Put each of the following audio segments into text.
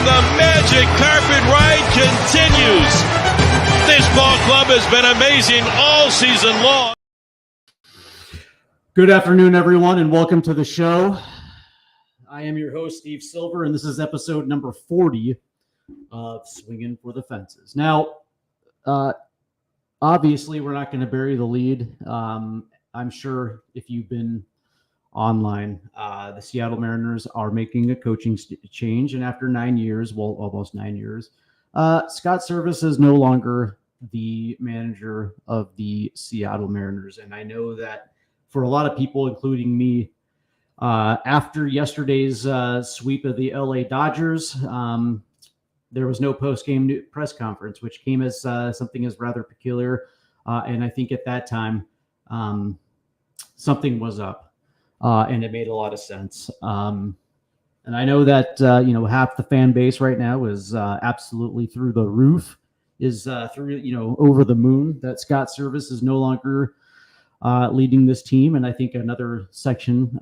the magic carpet ride continues. This ball club has been amazing all season long. Good afternoon, everyone, and welcome to the show. I am your host, Steve Silver, and this is episode number 40 of Swinging for the Fences. Now, obviously, we're not going to bury the lead. I'm sure if you've been online, the Seattle Mariners are making a coaching change, and after 9 years, well, almost 9 years, Scott Servais is no longer the manager of the Seattle Mariners, and I know that for a lot of people, including me, after yesterday's sweep of the LA Dodgers, there was no post-game press conference, which came as something as rather peculiar. And I think at that time, something was up, and it made a lot of sense. And I know that, half the fan base right now is absolutely through the roof, is over the moon that Scott Servais is no longer leading this team. And I think another section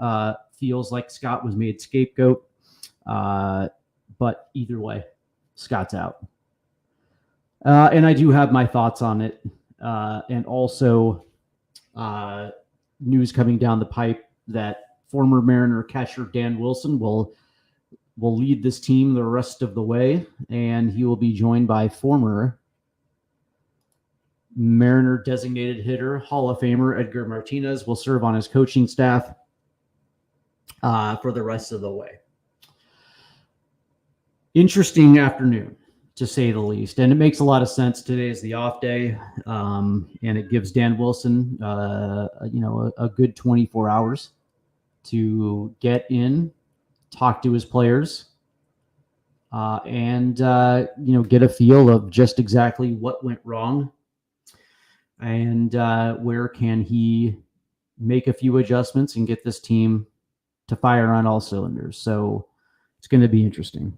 feels like Scott was made scapegoat. But either way, Scott's out. And I do have my thoughts on it. And also news coming down the pipe that former Mariner catcher Dan Wilson will lead this team the rest of the way. And he will be joined by former Mariner designated hitter, Hall of Famer Edgar Martinez will serve on his coaching staff for the rest of the way. Interesting afternoon, to say the least, and it makes a lot of sense. Today is the off day, and it gives Dan Wilson, a good 24 hours to get in, talk to his players, and get a feel of just exactly what went wrong. And where can he make a few adjustments and get this team to fire on all cylinders? So it's going to be interesting.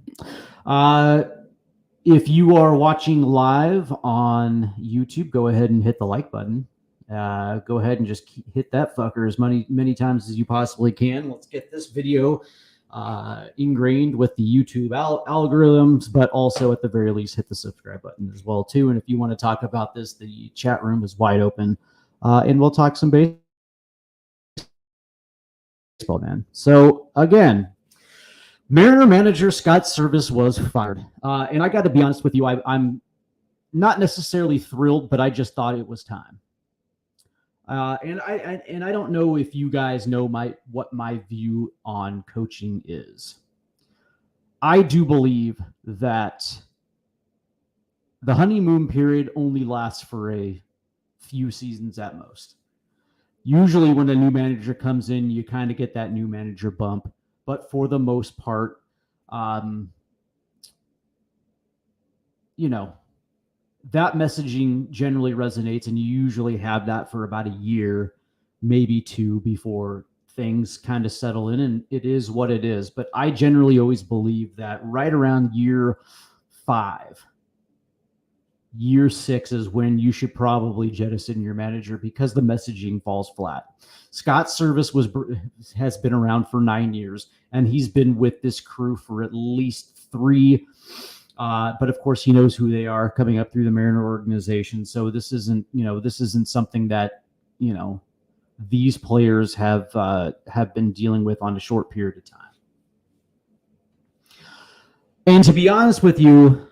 If you are watching live on YouTube, go ahead and hit the like button. Go ahead and just hit that fucker as many times as you possibly can. Let's get this video ingrained with the YouTube algorithms, but also at the very least hit the subscribe button as well too. And if you want to talk about this, the chat room is wide open, and we'll talk some baseball, man. So again, Mariner manager Scott Servais was fired, and I got to be honest with you, I'm not necessarily thrilled, but I just thought it was time. And I don't know if you guys know what my view on coaching is. I do believe that the honeymoon period only lasts for a few seasons at most. Usually when a new manager comes in, you kind of get that new manager bump. But for the most part, that messaging generally resonates, and you usually have that for about a year, maybe two, before things kind of settle in, and it is what it is. But I generally always believe that right around year 5, year 6 is when you should probably jettison your manager because the messaging falls flat. Scott Servais has been around for 9 years, and he's been with this crew for at least 3. But of course, he knows who they are coming up through the Mariner organization. So this isn't something that these players have been dealing with on a short period of time. And to be honest with you,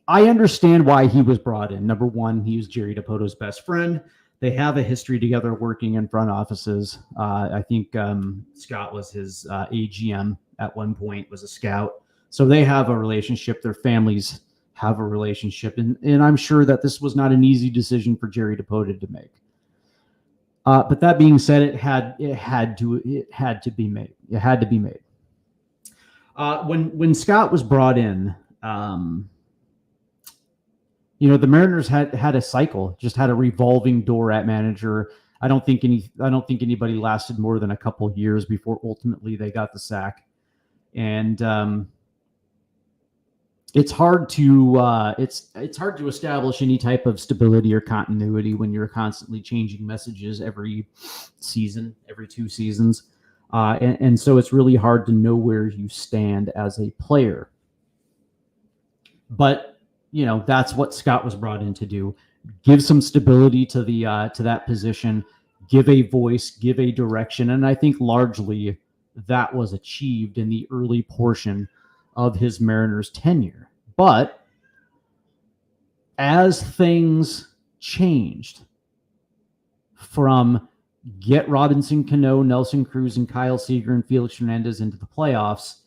I understand why he was brought in. Number one, he was Jerry DiPoto's best friend. They have a history together working in front offices. I think Scott was his AGM at one point, was a scout. So they have a relationship. Their families have a relationship. And I'm sure that this was not an easy decision for Jerry DiPoto to make. But that being said, it had to be made. It had to be made. When Scott was brought in, the Mariners had a cycle, just had a revolving door at manager. I don't think anybody lasted more than a couple of years before ultimately they got the sack. And it's hard to establish any type of stability or continuity when you're constantly changing messages every season, every 2 seasons. And so it's really hard to know where you stand as a player. But, that's what Scott was brought in to do. Give some stability to that position, give a voice, give a direction. And I think largely that was achieved in the early portion of his Mariners tenure. But as things changed from get Robinson Cano, Nelson Cruz, and Kyle Seager and Felix Hernandez into the playoffs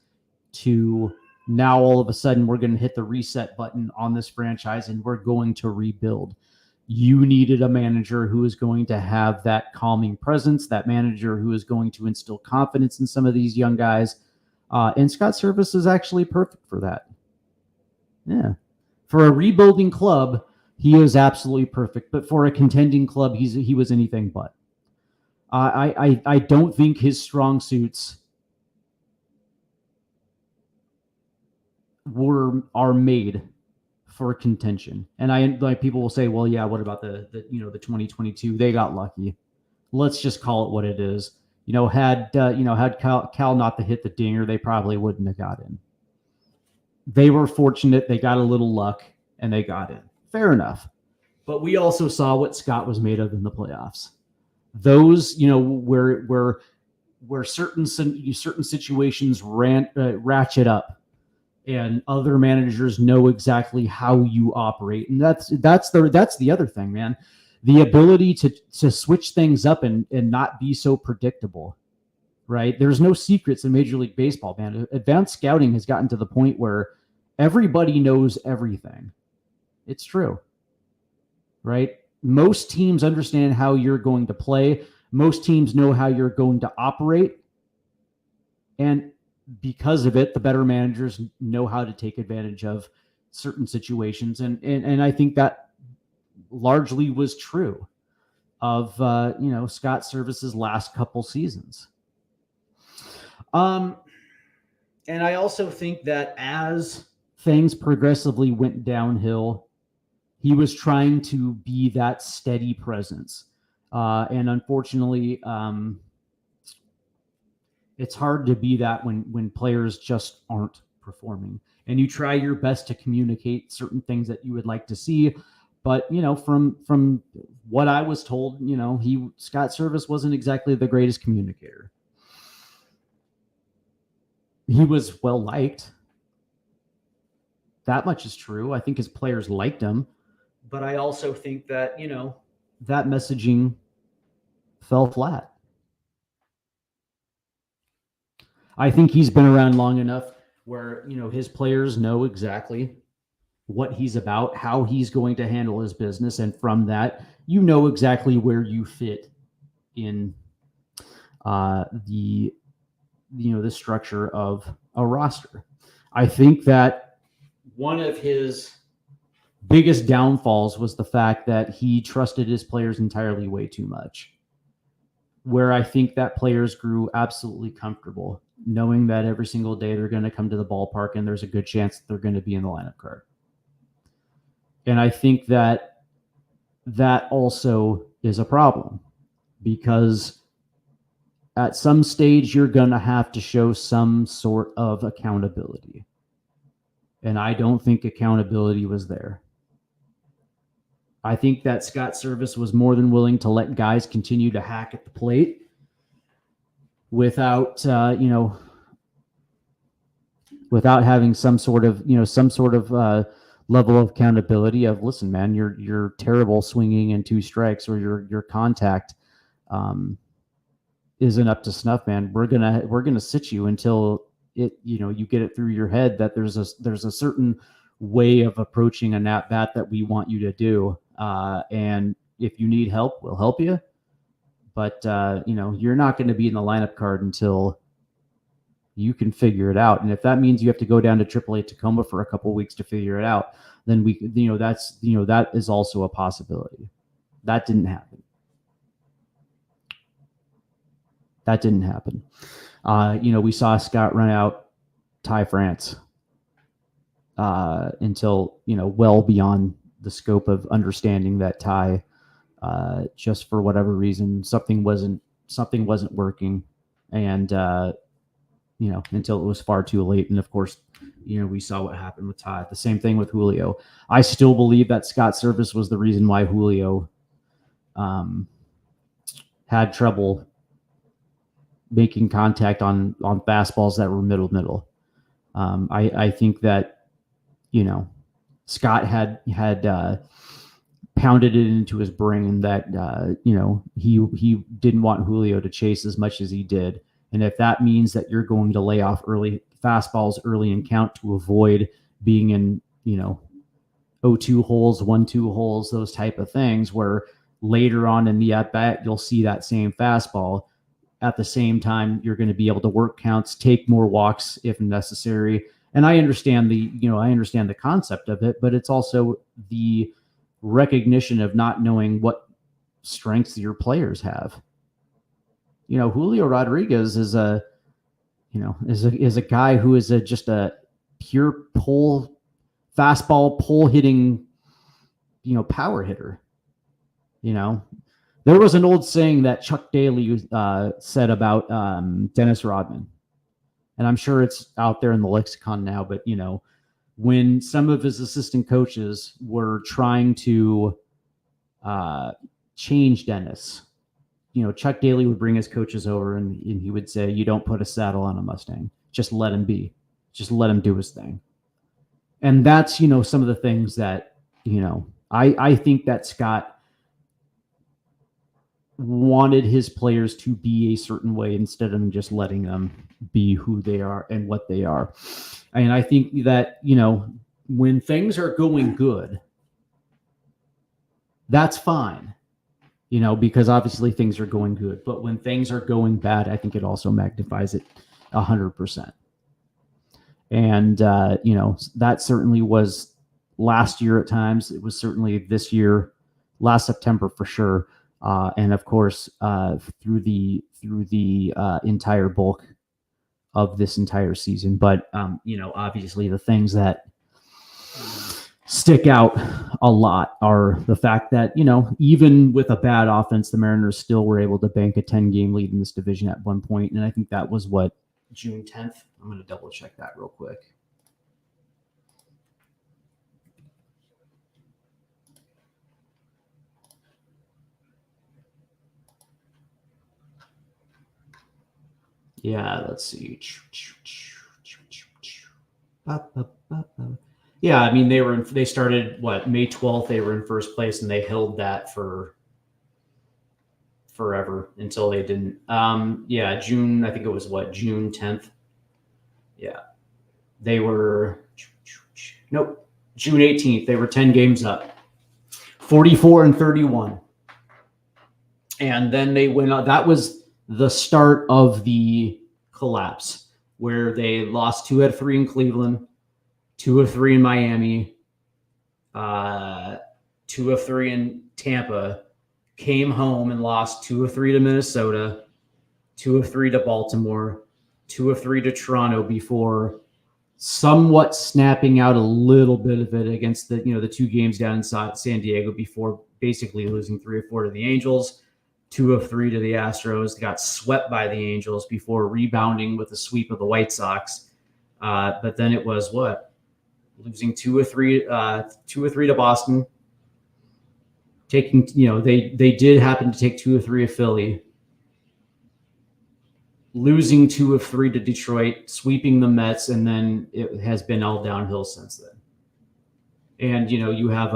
to now all of a sudden we're going to hit the reset button on this franchise and we're going to rebuild. You needed a manager who is going to have that calming presence, that manager who is going to instill confidence in some of these young guys. And Scott Servais is actually perfect for that. Yeah. For a rebuilding club, he is absolutely perfect. But for a contending club, he was anything but. I don't think his strong suits are made for contention. And people will say, well, yeah, what about the 2022? They got lucky. Let's just call it what it is. Had Cal not to hit the dinger, they probably wouldn't have got in. They were fortunate. They got a little luck and they got in. Fair enough. But we also saw what Scott was made of in the playoffs. Those, where certain situations ratchet up, and other managers know exactly how you operate, and that's the other thing, man. The ability to switch things up and not be so predictable, right? There's no secrets in Major League Baseball, man. Advanced scouting has gotten to the point where everybody knows everything. It's true, right? Most teams understand how you're going to play. Most teams know how you're going to operate. And because of it, the better managers know how to take advantage of certain situations. And I think that largely was true of, Scott Servais's last couple seasons. And I also think that as things progressively went downhill, he was trying to be that steady presence. And unfortunately, it's hard to be that when players just aren't performing. And you try your best to communicate certain things that you would like to see. But, from what I was told, Scott Servais wasn't exactly the greatest communicator. He was well liked. That much is true. I think his players liked him. But I also think that, that messaging fell flat. I think he's been around long enough where, his players know exactly what he's about, how he's going to handle his business. And from that, exactly where you fit in the structure of a roster. I think that one of his biggest downfalls was the fact that he trusted his players entirely way too much, where I think that players grew absolutely comfortable knowing that every single day they're going to come to the ballpark and there's a good chance that they're going to be in the lineup card. And I think that also is a problem, because at some stage you're going to have to show some sort of accountability. And I don't think accountability was there. I think that Scott Servais was more than willing to let guys continue to hack at the plate without having some sort of level of accountability of, listen, man, you're terrible swinging in 2 strikes, or your contact isn't up to snuff, man. We're gonna sit you until you get it through your head that there's a certain way of approaching an at bat that we want you to do. And if you need help, we'll help you. But, you're not going to be in the lineup card until you can figure it out. And if that means you have to go down to AAA Tacoma for a couple of weeks to figure it out, then that is also a possibility. That didn't happen. We saw Scott run out Ty France until, well beyond the scope of understanding that Ty, just for whatever reason, something wasn't working. And, until it was far too late. And of course, we saw what happened with Todd. The same thing with Julio. I still believe that Scott Servais was the reason why Julio had trouble making contact on fastballs that were middle. I think that, Scott had pounded it into his brain that, he didn't want Julio to chase as much as he did. And if that means that you're going to lay off early fastballs early in count to avoid being in, 0-2 holes, 1-2 holes, those type of things, where later on in the at bat, you'll see that same fastball. At the same time, you're going to be able to work counts, take more walks if necessary. And I understand the concept of it, but it's also the recognition of not knowing what strengths your players have. Julio Rodriguez is a guy who is just a pure fastball hitting, power hitter. There was an old saying that Chuck Daly said about Dennis Rodman, and I'm sure it's out there in the lexicon now, but when some of his assistant coaches were trying to change Dennis, Chuck Daly would bring his coaches over and he would say, "You don't put a saddle on a Mustang. Just let him be. Just let him do his thing." And that's, some of the things that, I think that Scott wanted his players to be a certain way instead of just letting them be who they are and what they are. And I think that, when things are going good, that's fine. Because obviously things are going good, but when things are going bad, I think it also magnifies it 100%. And, that certainly was last year at times. It was certainly this year, last September for sure. And of course, through the entire bulk of this entire season. But, obviously the things that stick out a lot are the fact that, even with a bad offense, the Mariners still were able to bank a 10-game lead in this division at one point. And I think that was June 10th. I'm going to double check that real quick. Yeah, let's see. Yeah, I mean they started May 12th. They were in first place and they held that for forever until they didn't. June, I think it was June 10th. Yeah. They were June 18th. They were 10 games up. 44-31. And then they went on. That was the start of the collapse where they lost 2 out of 3 in Cleveland, 2 of 3 in Miami, 2 of 3 in Tampa, came home and lost 2 of 3 to Minnesota, 2 of 3 to Baltimore, 2 of 3 to Toronto before somewhat snapping out a little bit of it against the 2 games down in San Diego before basically losing 3 or 4 to the Angels, 2 of 3 to the Astros, got swept by the Angels before rebounding with a sweep of the White Sox. But then it was losing 2 or 3 to Boston. Taking, they did happen to take 2 or 3 of Philly. Losing 2 of 3 to Detroit, sweeping the Mets, and then it has been all downhill since then. And, you have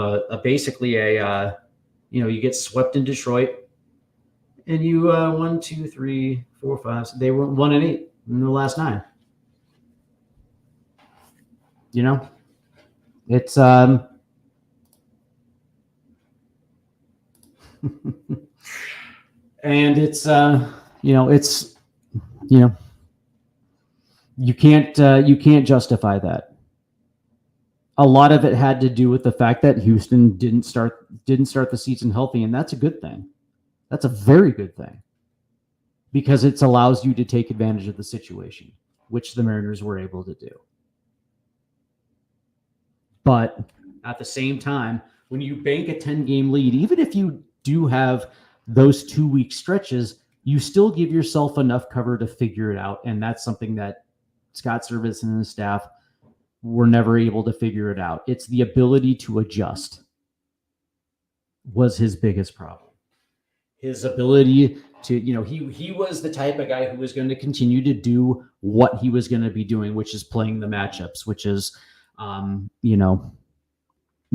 you get swept in Detroit, and you 1, 2, 3, 4, 5. So they were 1-8 in the last 9. It's and it's you can't justify that. A lot of it had to do with the fact that Houston didn't start the season healthy, and that's a good thing. That's a very good thing because it allows you to take advantage of the situation, which the Mariners were able to do. But at the same time, when you bank a 10-game lead, even if you do have those 2-week stretches, you still give yourself enough cover to figure it out. And that's something that Scott Servais and his staff were never able to figure it out. It's the ability to adjust was his biggest problem. His ability to, he was the type of guy who was going to continue to do what he was going to be doing, which is playing the matchups, which is,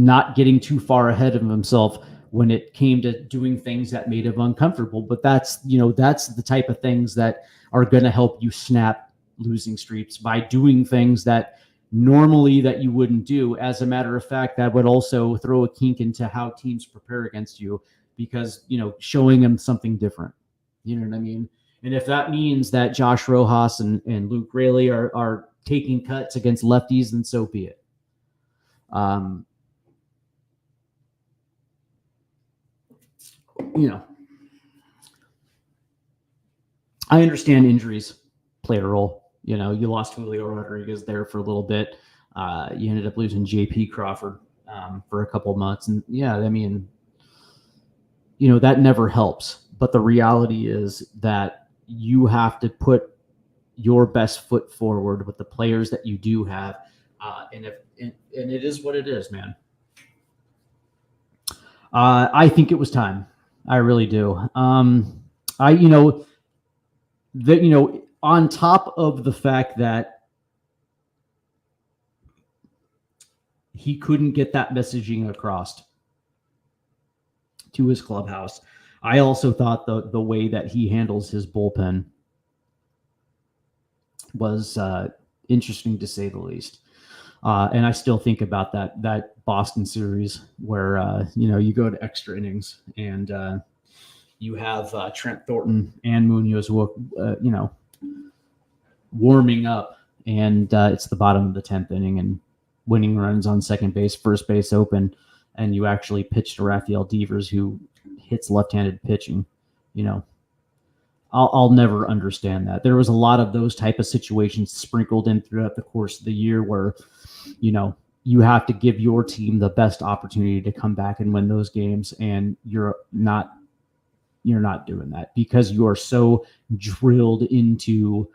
not getting too far ahead of himself when it came to doing things that made him uncomfortable. But that's the type of things that are going to help you snap losing streaks, by doing things that normally that you wouldn't do. As a matter of fact, that would also throw a kink into how teams prepare against you, because, showing them something different, you know what I mean? And if that means that Josh Rojas and Luke Raley are taking cuts against lefties, then so be it. I understand injuries play a role. You lost Julio Rodriguez there for a little bit. You ended up losing JP Crawford for a couple of months. And that never helps. But the reality is that you have to put your best foot forward with the players that you do have. And it is what it is, man. I think it was time. I really do. On top of the fact that he couldn't get that messaging across to his clubhouse, I also thought the way that he handles his bullpen was interesting, to say the least. And I still think about that Boston series where, you go to extra innings and you have Trent Thornton and Munoz, warming up, and it's the bottom of the 10th inning and winning runs on second base, first base open, and you actually pitch to Rafael Devers, who hits left-handed pitching. I'll never understand that. There was a lot of those type of situations sprinkled in throughout the course of the year where, you have to give your team the best opportunity to come back and win those games, and you're not doing that because you are so drilled into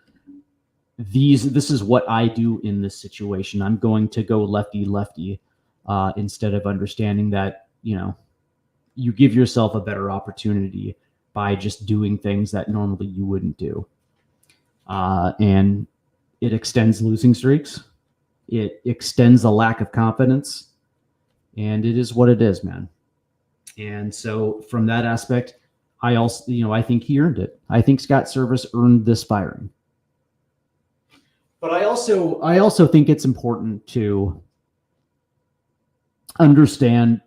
this is what I do in this situation. I'm going to go lefty, instead of understanding that, you give yourself a better opportunity by just doing things that normally you wouldn't do. And it extends losing streaks. It extends a lack of confidence, and it is what it is, man. And so from that aspect, I also, I think he earned it. I think Scott Servais earned this firing. But I also think it's important to understand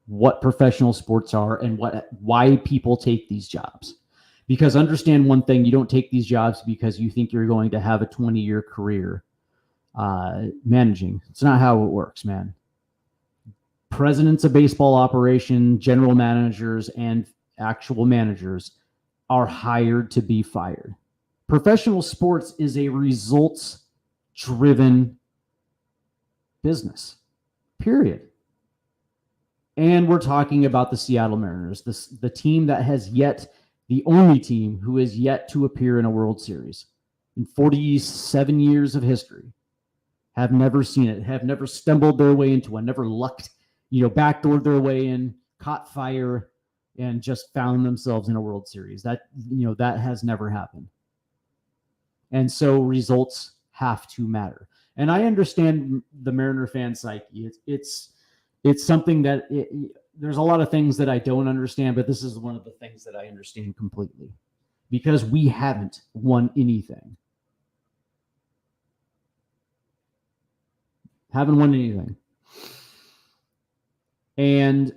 what professional sports are and why people take these jobs. Because understand one thing, you don't take these jobs because you think you're going to have a 20-year career managing. It's not how it works, man. Presidents of baseball operation, general managers, and actual managers are hired to be fired. Professional sports is a results-driven business, period. And we're talking about the Seattle Mariners, the team that has the only team who has yet to appear in a World Series in 47 years of history. Have never seen it, have never stumbled their way into one, never lucked, backdoored their way in, caught fire, and just found themselves in a World Series. That has never happened. And so results have to matter. And I understand the Mariner fan psyche. It's something that there's a lot of things that I don't understand, but this is one of the things that I understand completely, because we haven't won anything. Haven't won anything. And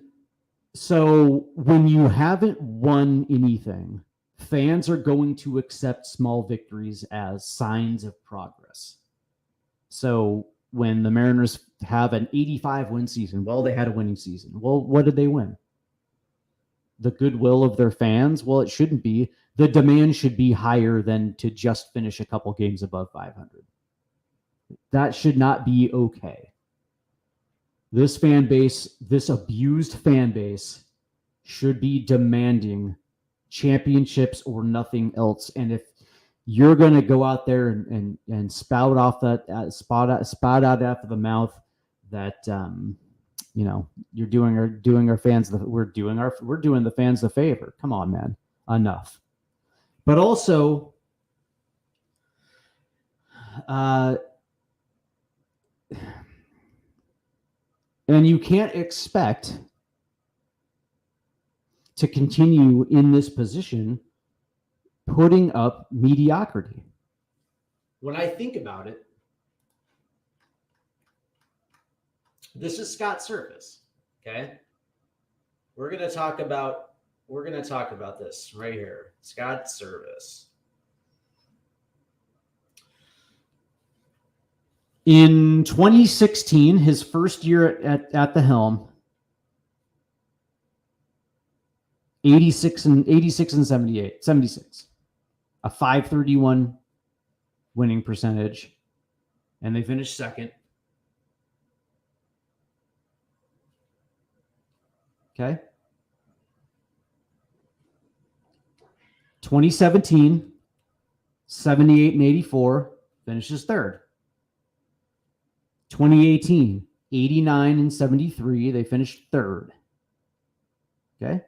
so when you haven't won anything, fans are going to accept small victories as signs of progress. So when the Mariners have an 85-win season, well, they had a winning season. Well, what did they win? The goodwill of their fans? Well, it shouldn't be. The demand should be higher than to just finish a couple games above 500. That should not be okay. This fan base, this abused fan base, should be demanding championships or nothing else. And if you're going to go out there and spout off that spout out after the mouth that you're doing our fans we're doing the fans the favor. Come on, man, enough. But also, and you can't expect to continue in this position putting up mediocrity. When I think about it, this is Scott Servais. Okay. We're going to talk about this right here. Scott Servais. In 2016, his first year at the helm, 86 and 76, a 531 winning percentage, and they finished second. Okay. 2017, 78 and 84, finishes third. 2018, 89 and 73, they finished third. Okay.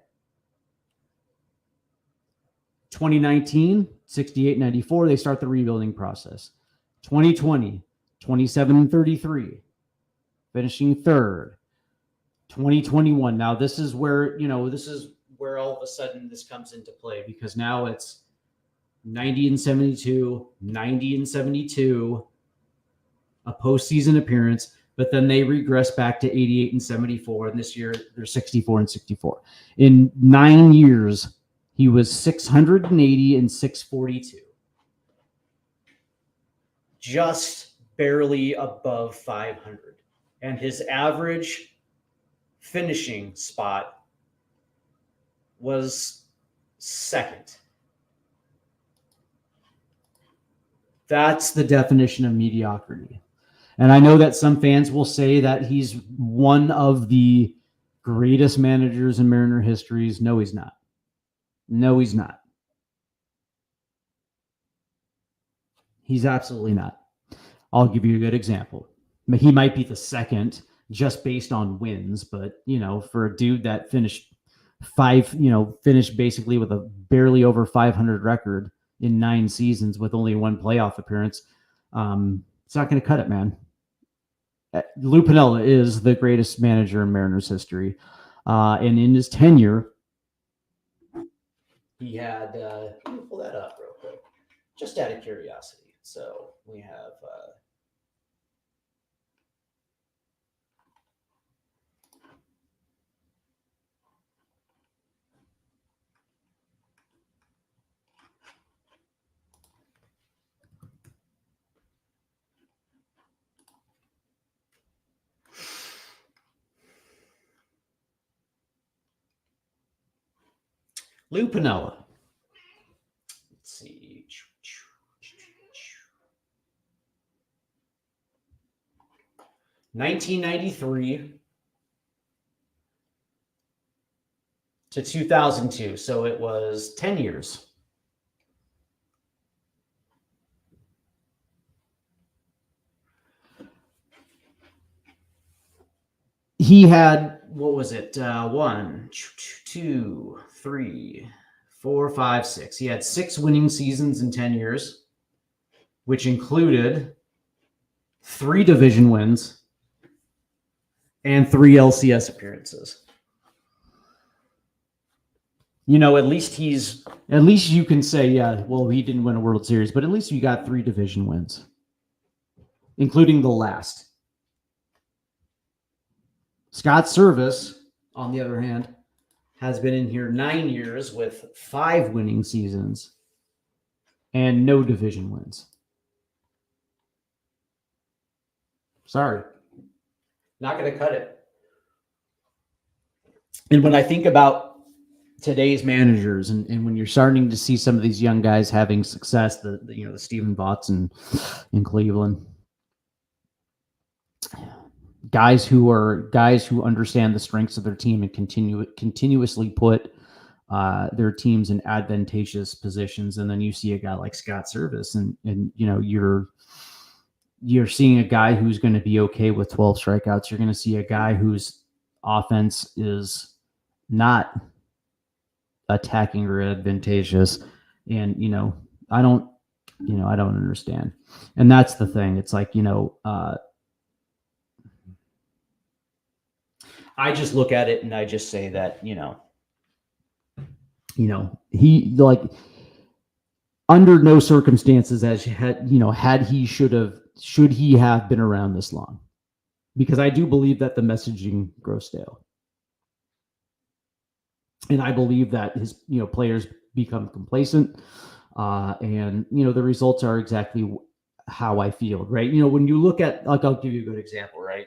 2019, 68 and 94, they start the rebuilding process. 2020, 27 and 33, finishing third. 2021, now this is where all of a sudden this comes into play, because now it's 90 and 72, 90 and 72, a postseason appearance, but then they regress back to 88 and 74, and this year they're 64 and 64. In 9 years, he was 680 and 642. Just barely above 500. And his average finishing spot was second. That's the definition of mediocrity. And I know that some fans will say that he's one of the greatest managers in Mariner histories. No, he's not. No, he's not. He's absolutely not. I'll give you a good example. He might be the second just based on wins, but, for a dude that finished basically with a barely over 500 record in 9 seasons with only 1 playoff appearance, it's not going to cut it, man. Lou Piniella is the greatest manager in Mariners history. And in his tenure, he had, let me pull that up real quick, just out of curiosity. So we have, Lou Piniella. Let's see. 1993 to 2002. So it was 10 years. He had, what was it? 1, 2, 3, 4, 5, 6. He had 6 winning seasons in 10 years, which included 3 division wins and 3 LCS appearances. At least you can say, yeah, well, he didn't win a World Series, but at least you got 3 division wins, including the last. Scott Servais, on the other hand, has been in here 9 years with 5 winning seasons and no division wins. Sorry. Not going to cut it. And when I think about today's managers and when you're starting to see some of these young guys having success, the Stephen Vaughts in Cleveland, guys who understand the strengths of their team and continuously put their teams in advantageous positions. And then you see a guy like Scott Servais, and you're seeing a guy who's going to be okay with 12 strikeouts. You're going to see a guy whose offense is not attacking or advantageous. And, I don't understand. And that's the thing. It's like, I just look at it and I just say that, he, like, under no circumstances should he have been around this long, because I do believe that the messaging grows stale. And I believe that his, players become complacent, and, the results are exactly how I feel, right? When you look at, like, I'll give you a good example, right?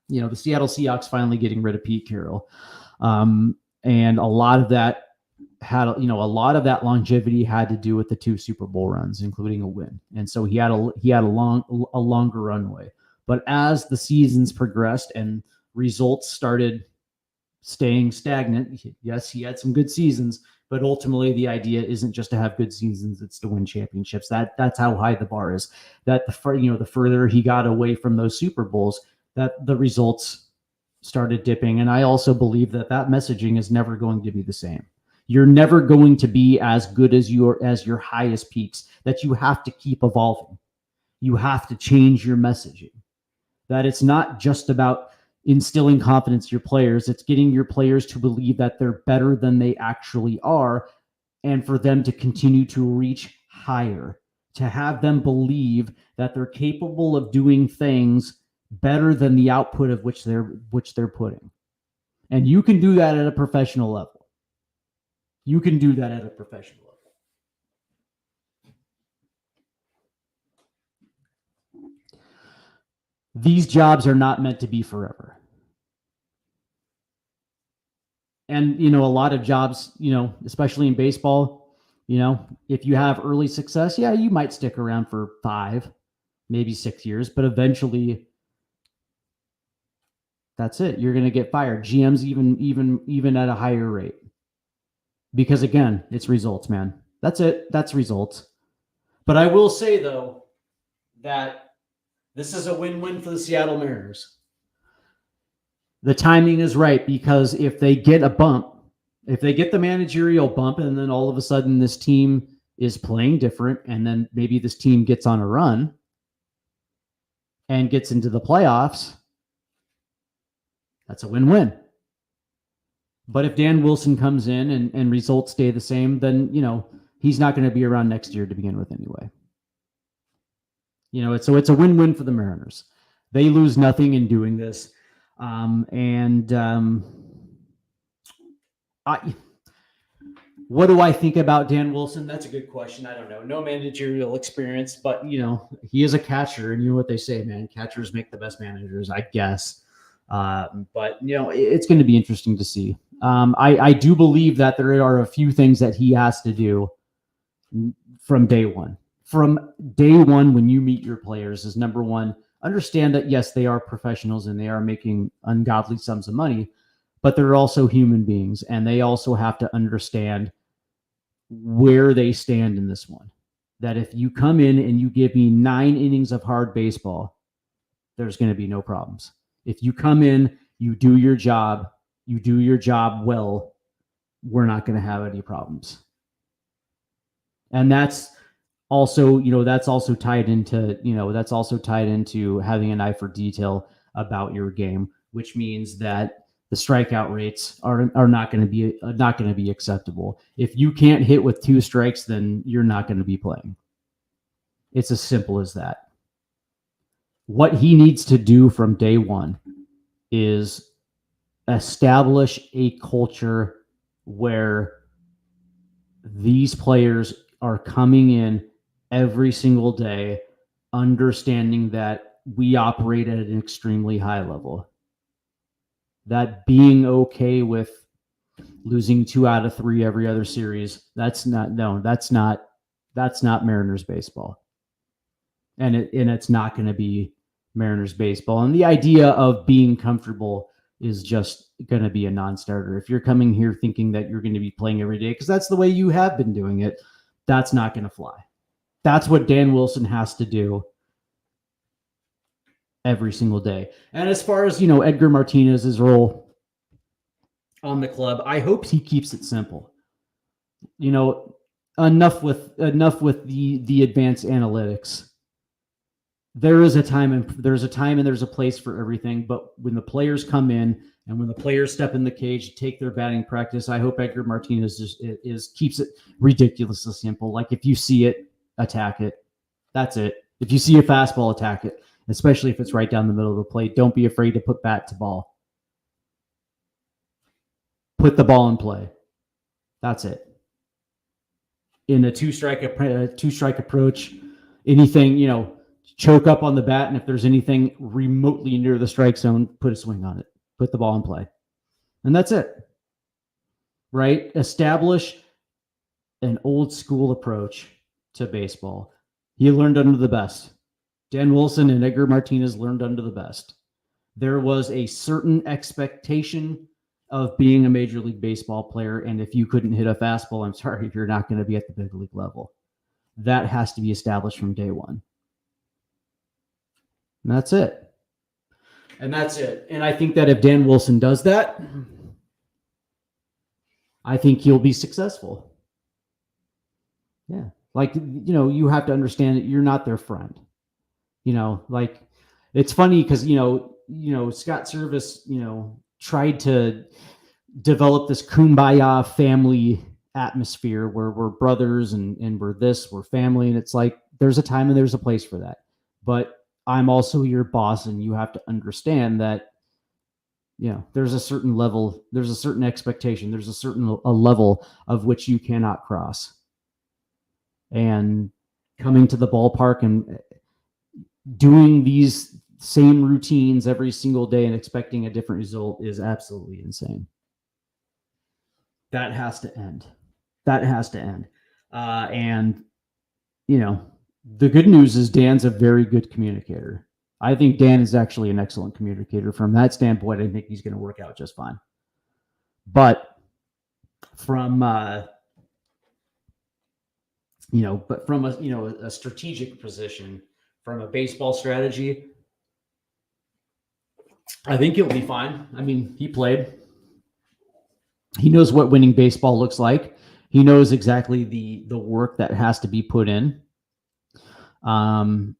The Seattle Seahawks finally getting rid of Pete Carroll. And a lot of that longevity had to do with the 2 Super Bowl runs, including a win. And so he had a longer runway. But as the seasons progressed and results started staying stagnant, yes, he had some good seasons, but ultimately the idea isn't just to have good seasons, it's to win championships. That's how high the bar is. That the further he got away from those Super Bowls, that the results started dipping. And I also believe that messaging is never going to be the same. You're never going to be as good as your highest peaks, that you have to keep evolving. You have to change your messaging. That it's not just about instilling confidence in your players. It's getting your players to believe that they're better than they actually are, and for them to continue to reach higher, to have them believe that they're capable of doing things better than the output of which they're putting. And you can do that at a professional level. You can do that at a professional level. These jobs are not meant to be forever. And, a lot of jobs, especially in baseball, if you have early success, yeah, you might stick around for 5, maybe 6 years, but eventually that's it. You're going to get fired. GMs even at a higher rate. Because again, it's results, man. That's it. That's results. But I will say, though, that this is a win-win for the Seattle Mariners. The timing is right, because if they get a bump, if they get the managerial bump, and then all of a sudden this team is playing different, and then maybe this team gets on a run and gets into the playoffs, that's a win-win. But if Dan Wilson comes in and results stay the same, then, he's not going to be around next year to begin with anyway. So it's a win-win for the Mariners. They lose nothing in doing this. What do I think about Dan Wilson? That's a good question. I don't know. No managerial experience, but, he is a catcher, and you know what they say, man. Catchers make the best managers, I guess. But, it's going to be interesting to see. I do believe that there are a few things that he has to do from day one. From day one, when you meet your players, is number one, understand that, yes, they are professionals and they are making ungodly sums of money, but they're also human beings, and they also have to understand where they stand in this one. That if you come in and you give me 9 innings of hard baseball, there's going to be no problems. If you come in, you do your job well, we're not going to have any problems. And that's also, that's also tied into having an eye for detail about your game, which means that the strikeout rates are not going to be acceptable. If you can't hit with 2 strikes, then you're not going to be playing. It's as simple as that. What he needs to do from day one is establish a culture where these players are coming in every single day, understanding that we operate at an extremely high level. That being okay with losing 2 out of 3 every other series, that's not Mariners baseball. And it's not going to be Mariners baseball. And the idea of being comfortable is just going to be a non-starter. If you're coming here thinking that you're going to be playing every day, because that's the way you have been doing it, that's not going to fly. That's what Dan Wilson has to do every single day. And as far as, Edgar Martinez's role on the club, I hope he keeps it simple. Enough with the advanced analytics. There is a time and there's a place for everything. But when the players come in and when the players step in the cage to take their batting practice, I hope Edgar Martinez keeps it ridiculously simple. Like, if you see it, attack it. That's it. If you see a fastball, attack it, especially if it's right down the middle of the plate. Don't be afraid to put bat to ball. Put the ball in play. That's it. In a two-strike approach, anything, choke up on the bat, and if there's anything remotely near the strike zone, put a swing on it. Put the ball in play. And that's it. Right? Establish an old school approach to baseball. He learned under the best. Dan Wilson and Edgar Martinez learned under the best. There was a certain expectation of being a Major League Baseball player, and if you couldn't hit a fastball, I'm sorry, you're not going to be at the big league level. That has to be established from day one. And that's it. And I think that if Dan Wilson does that, I think he'll be successful. Yeah. Like, you have to understand that you're not their friend. It's funny because, Scott Servais, tried to develop this kumbaya family atmosphere where we're brothers and we're family. And it's like, there's a time and there's a place for that. But I'm also your boss, and you have to understand that, there's a certain level, there's a certain expectation, there's a level of which you cannot cross. And coming to the ballpark and doing these same routines every single day and expecting a different result is absolutely insane. That has to end. And, the good news is Dan's a very good communicator. I think Dan is actually an excellent communicator. From that standpoint, I think he's going to work out just fine. But from a strategic position, from a baseball strategy, I think he'll be fine. I mean, he played. He knows what winning baseball looks like. He knows exactly the work that has to be put in. So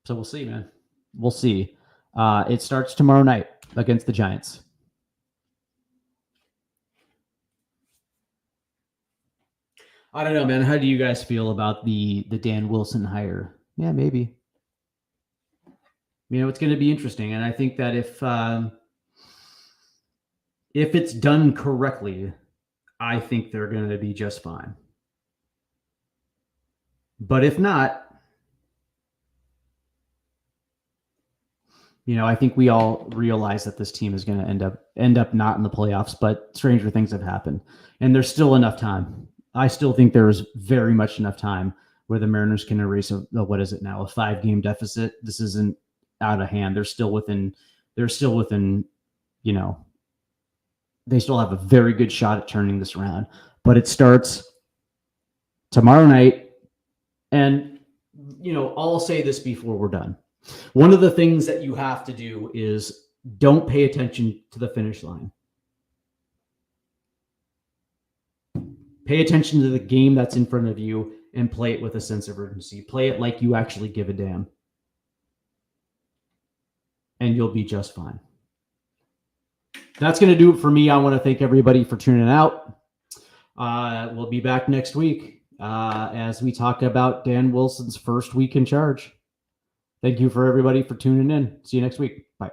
we'll see, man. We'll see. It starts tomorrow night against the Giants. I don't know, man. How do you guys feel about the Dan Wilson hire? Yeah, maybe. It's going to be interesting. And I think that if it's done correctly, I think they're going to be just fine. But if not, I think we all realize that this team is going to end up not in the playoffs, but stranger things have happened. And there's still enough time. I still think there is very much enough time where the Mariners can erase a 5-game deficit. This isn't out of hand. They're still within, they still have a very good shot at turning this around. But it starts tomorrow night. And, I'll say this before we're done. One of the things that you have to do is don't pay attention to the finish line. Pay attention to the game that's in front of you and play it with a sense of urgency. Play it like you actually give a damn. And you'll be just fine. That's going to do it for me. I want to thank everybody for tuning out. We'll be back next week as we talk about Dan Wilson's first week in charge. Thank you for everybody for tuning in. See you next week. Bye.